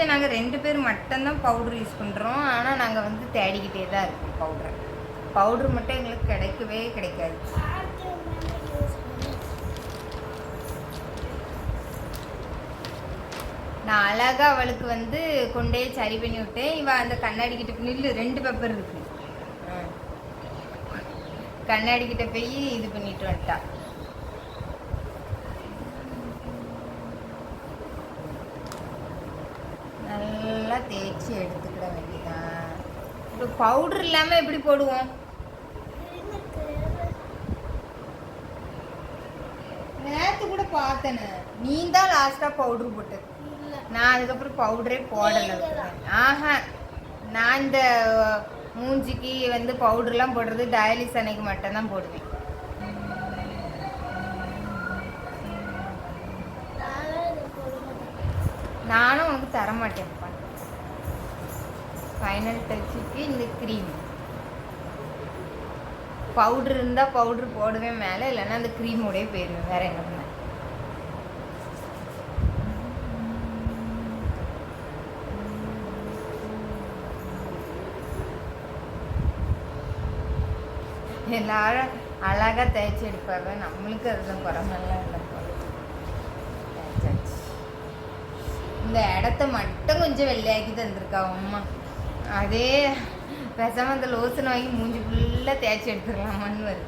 வீட்டில் நாங்கள் 2 பேர் மட்டும்தான் பவுட்ரு யூஸ் பண்ணுறோம். ஆனால் நாங்கள் வந்து தேடிக்கிட்டே தான் இருக்கோம். பவுட்ரு மட்டும் எங்களுக்கு கிடைக்கவே கிடைக்காது. நான் அழகாக அவளுக்கு வந்து கொண்டே சரி பண்ணி விட்டேன். இவள் அந்த கண்ணாடி கிட்ட நில்லு, 2 பேப்பர் இருக்கு. கண்ணாடி கிட்ட போய் இது பண்ணிட்டு வந்துட்டா. நல்லா தேய்ச்சி எடுத்துக்கிட வேண்டியதான். இப்போ பவுடர் இல்லாமல் எப்படி போடுவோம்? நேற்று கூட பார்த்தேன்னு நீ தான் லாஸ்ட்டாக பவுட்ரு போட்டு. நான் அதுக்கப்புறம் பவுடரே போடலை. ஆஹா, நான் இந்த மூஞ்சிக்கு வந்து பவுடர்லாம் போடுறது டயாலிஸ் அன்னைக்கு மட்டும்தான் போடுவேன். நானும் உனக்கு தரமாட்டேன்ப்பா. ஃபைனல் டச்சுக்கு இந்த க்ரீம் பவுட்ரு இருந்தால் பவுட்ரு போடுவேன் மேலே, இல்லைன்னா அந்த க்ரீமோடய போயிடுவேன். வேறு என்ன பண்ண? எல்லாரும் அழகாக தேய்ச்சி எடுப்பாங்க. நம்மளுக்கு அதுதான் குறமெல்லாம் இல்லை. தேய்ச்சாச்சு. இந்த இடத்த மட்டும் கொஞ்சம் வெள்ளையாக்கி தந்துருக்கா அம்மா. அதே பேசாமல் அந்த லோசனை வாங்கி மூஞ்சி ஃபுல்லாக தேய்ச்சி எடுத்துக்கலாமான்னு வருது.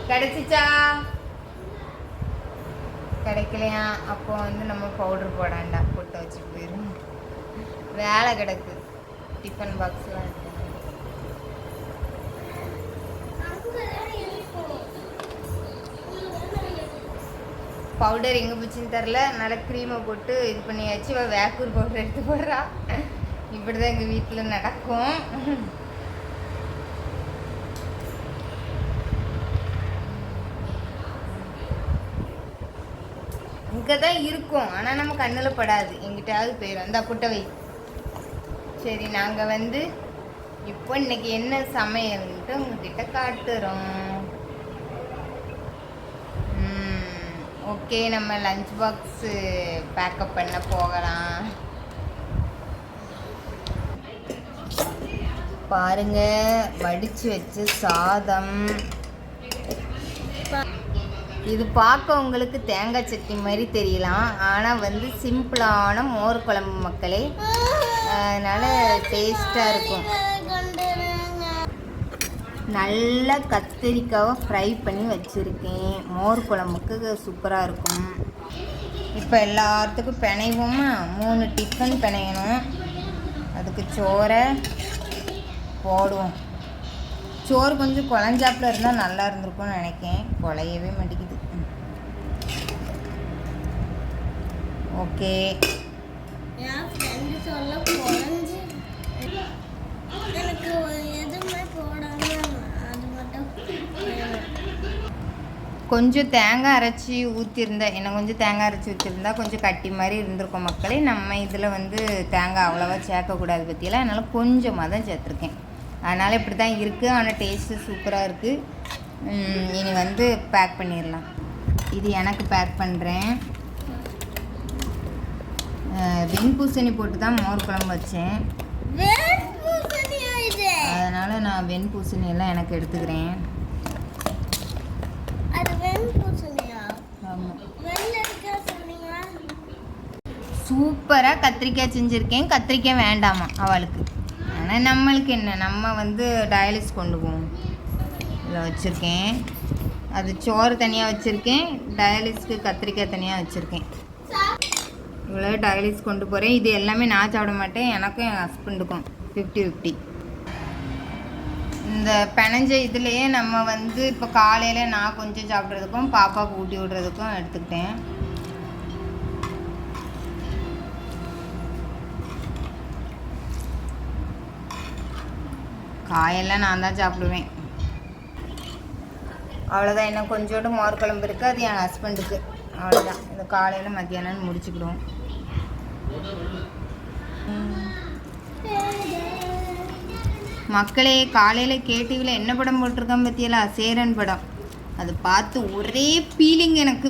கிடச்சிச்சா? கிடைக்கலையா? அப்போ வந்து நம்ம பவுட்ரு போடாண்டா, போட்டு வச்சுட்டு போயிடும். வேலை கிடக்கு. டிஃபன் பாக்ஸ்லாம் இருக்கு. பவுடர் எங்கே போச்சுன்னு தெரில. நல்லா க்ரீமை போட்டு இது பண்ணியாச்சு. வேக்கூர் பவுடர் எடுத்து போடுறா. இப்படி தான் எங்கள் வீட்டில் நடக்கும். இங்கே தான் இருக்கும், ஆனால் நம்ம கண்ணில் படாது. எங்கிட்டாவது போயிடும். அந்த புட்டவை. சரி, நாங்கள் வந்து இப்போ இன்னைக்கு என்ன சமையல்ன்ட்டு உங்ககிட்ட காட்டுறோம். ஓகே, நம்ம லஞ்ச் பாக்ஸு பேக்கப் பண்ண போகலாம். பாருங்க, வடித்து வச்ச சாதம். இது பார்க்க உங்களுக்கு தேங்காய் சட்னி மாதிரி தெரியலாம், ஆனால் வந்து சிம்பிளான மோர் குழம்பு மக்களே. அதனால் டேஸ்ட்டாக இருக்கும். நல்லா கத்திரிக்காவை ஃப்ரை பண்ணி வச்சுருக்கேன். மோர் குழம்புக்கு சூப்பராக இருக்கும். இப்போ எல்லாத்துக்கும் பிணைவோமா? 3 டிஃபன் பிணையணும். அதுக்கு சோறை போடுவோம். சோறு கொஞ்சம் குழஞ்சாப்பில் இருந்தால் நல்லா இருந்திருக்கும்னு நினைக்கேன். குழையவே மாட்டேங்குது. ஓகே, கொஞ்சம் தேங்காய் அரைச்சி ஊற்றிருந்தா, என்ன கொஞ்சம் தேங்காய் அரைச்சி ஊற்றிருந்தா கொஞ்சம் கட்டி மாதிரி இருந்திருக்கும் மக்களே. நம்ம இதில் வந்து தேங்காய் அவ்வளோவா சேர்க்கக்கூடாது பற்றியெல்லாம், அதனால் கொஞ்சமாக தான் சேர்த்துருக்கேன். அதனால் இப்படி தான் இருக்குது. ஆனால் டேஸ்ட்டு சூப்பராக இருக்குது. இனி வந்து பேக் பண்ணிடலாம். இது எனக்கு பேக் பண்ணுறேன். வெண்பூசணி போட்டு தான் மோர் குழம்பு வச்சேன். அதனால் நான் வெண்பூசணி எல்லாம் எனக்கு எடுத்துக்கிறேன். சூப்பராக கத்திரிக்காய் செஞ்சுருக்கேன். கத்திரிக்காய் வேண்டாமா அவளுக்கு. ஆனால் நம்மளுக்கு என்ன, நம்ம வந்து டயாலிஸ் கொண்டு போவோம். இதில் வச்சுருக்கேன். அது சோறு தனியாக வச்சுருக்கேன், டயாலிஸ்க்கு கத்திரிக்காய் தனியாக வச்சுருக்கேன். இவ்வளோ டயாலிஸ் கொண்டு போகிறேன். இது எல்லாமே நான் சாப்பிட மாட்டேன், எனக்கும் என் ஹஸ்பண்டுக்கும் 50-50. இந்த பிணைஞ்ச இதுலேயே நம்ம வந்து இப்போ காலையில் நான் கொஞ்சம் சாப்பிட்றதுக்கும் பாப்பாவுக்கு ஊட்டி விடுறதுக்கும் எடுத்துக்கிட்டேன். காயெல்லாம் நான் தான் சாப்பிடுவேன். அவ்வளோதான். என்ன கொஞ்சோண்டு மோர் குழம்பு இருக்குது, அது என் ஹஸ்பண்டுக்கு. அவ்வளோதான். இந்த காலையில் மத்தியானம்னு முடிச்சுக்கிடுவோம். மக்களே, காலையில் கேடிவியில் என்ன படம் போட்டிருக்கான் பற்றியலா? சேரன் படம். அது பார்த்து ஒரே ஃபீலிங் எனக்கு.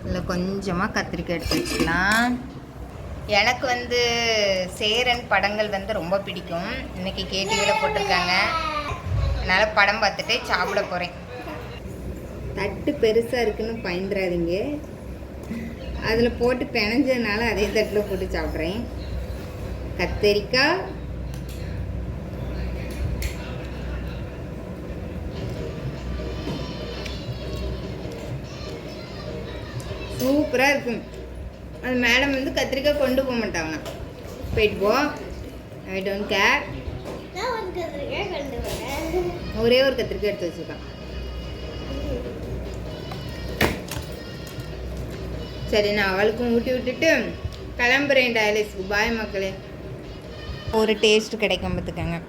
இதில் கொஞ்சமாக கத்திரிக்காய் எடுத்து வச்சுக்கலாம். எனக்கு வந்து சேரன் படங்கள் வந்து ரொம்ப பிடிக்கும். இன்றைக்கி கேடிவியில் போட்டிருக்காங்க, அதனால் படம் பார்த்துட்டு சாப்பிட போகிறேன். தட்டு பெருசாக இருக்குன்னு பயந்துடாதீங்க, அதில் போட்டு பிணைஞ்சதுனால அதே தட்டில் போட்டு சாப்பிட்றேன். கத்திரிக்காய், சூப்பராக இருக்கும். அது மேடம் வந்து கத்திரிக்காய் கொண்டு போக மாட்டாங்க, போயிட்டு போ, ஐ டோன்ட் கேர். ஒரே ஒரு கத்திரிக்காய் எடுத்து வச்சுருக்கான். சரி, நான் அவளுக்கும் ஊட்டி விட்டுட்டு கிளம்புறேன் டயாலிஸ்க்கு. பாய் மக்களே. ஒரு டேஸ்ட்டு கிடைக்கும் பார்த்துக்கங்க.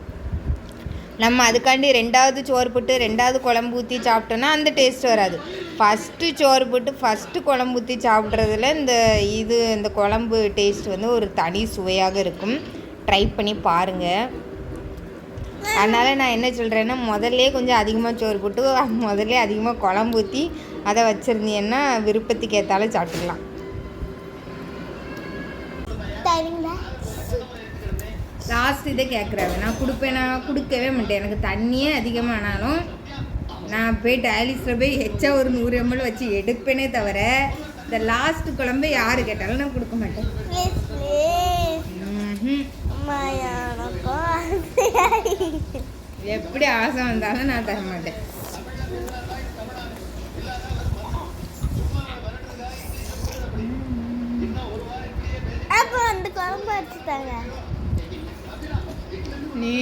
நம்ம அதுக்காண்டி 2வது சோறு போட்டு 2வது குழம்பு ஊற்றி சாப்பிட்டோன்னா அந்த டேஸ்ட் வராது. ஃபஸ்ட்டு சோறு போட்டு ஃபஸ்ட்டு குழம்பு ஊற்றி சாப்பிட்றதுல இந்த குழம்பு டேஸ்ட் வந்து ஒரு தனி சுவையாக இருக்கும். ட்ரை பண்ணி பாருங்கள். அதனால் நான் என்ன சொல்கிறேன்னா, முதல்லே கொஞ்சம் அதிகமாக சோறு போட்டு முதல்ல அதிகமாக குழம்பு ஊற்றி அதை வச்சுருந்தீங்கன்னா விருப்பத்துக்கு ஏற்றாலும் சாப்பிட்டுக்கலாம். லாஸ்ட் இதை கேட்குறாங்க, நான் கொடுக்கவே மாட்டேன். எனக்கு தண்ணியே அதிகமானாலும் நான் போய் டயாலிஸில் போய் எச்சா ஒரு 100 ml வச்சு எடுப்பேனே தவிர இந்த லாஸ்ட் குழம்பு யார் கேட்டாலும் நான் கொடுக்க மாட்டேன். எப்படி ஆசை வந்தாலும் நான் தர மாட்டேன். நீ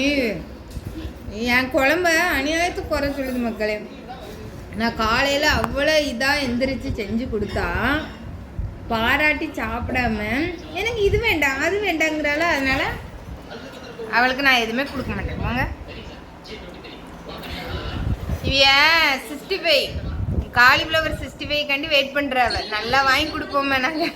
என் குழம்ப அநியாயத்துக்கு குறை சொல்லுது மக்களே. நான் காலையில் அவ்வளோ இதாக எந்திரிச்சு செஞ்சு கொடுத்தா பாராட்டி சாப்பிடாம எனக்கு இது வேண்டாம் அது வேண்டாங்கிறால, அதனால் அவளுக்கு நான் எதுவுமே கொடுக்க மாட்டேன். வாங்க, இவைய 65 காலிஃப்ளவர் 65 கண்டி வெயிட் பண்ணுறாள். நல்லா வாங்கி கொடுப்போமே நாங்கள்.